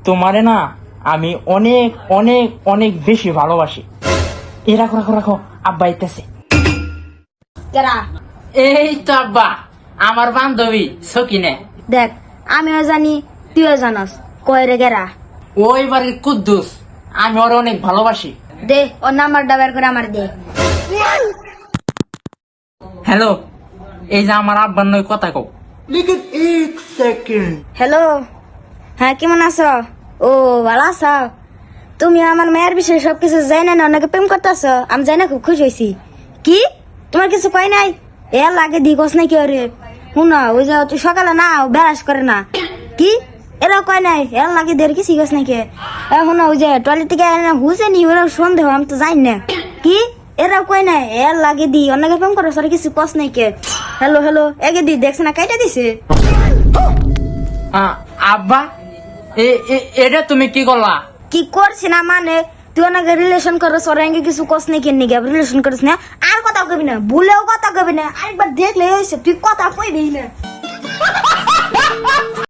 তোমারে না আমি অনেক অনেক অনেক বেশি ভালোবাসি। রাখো রাখো রাখো, আব্বা আইতেছে। কেরা? এই তো আব্বা, আমার বান্ধবী সকিনে। দেখ, আমিও জানি তুইও জানাস। কয় রে গেরা? ওই বাড়ির কুদ্দুস, আমি ওর অনেক ভালোবাসি। দে ওর নাম্বারটা বের করে আমার দে। হ্যালো, এই যে আমার আব্বার নয় কথা কও। হ্যালো, হ্যাঁ কেমন আছো? ও ভালো আছো? তুমি আমার মেয়ের বিষয়ে সবকিছু জানি না, অনেকে প্রেম করতেছো। আমি জানি না, খুব খুশি হয়েছি। কি তোমার কিছু কয় নাই? এ লাগে দিগস নাই কি রে? শুনো, ওই যে তুই সকালে না বেড়াস করে না কি এরা কয় নাই এর লাগে দের কি শিখস নাকি? এখন ওই যে টয়লেট থেকে হুসে নি ওরা সন্দেহ, আমি তো জানি না কি এরা কয় নাই এর লাগে দি অনেকে প্রেম করো সরে কিছু কস নাই কে? হ্যালো হ্যালো, এগে দি দেখছ না কাইটা দিছে। আব্বা, এটা তুমি কি করলা? কি করছি না মানে তুই অনেকে রিলেশন করো সরাঙ্গে কিছু কস নাই কেন নিকে রিলেশন করিস না? আর কথা কবি না, ভুলেও কথা কবি না। আরেকবার দেখলে হয়েছে, তুই কথা কইবি না।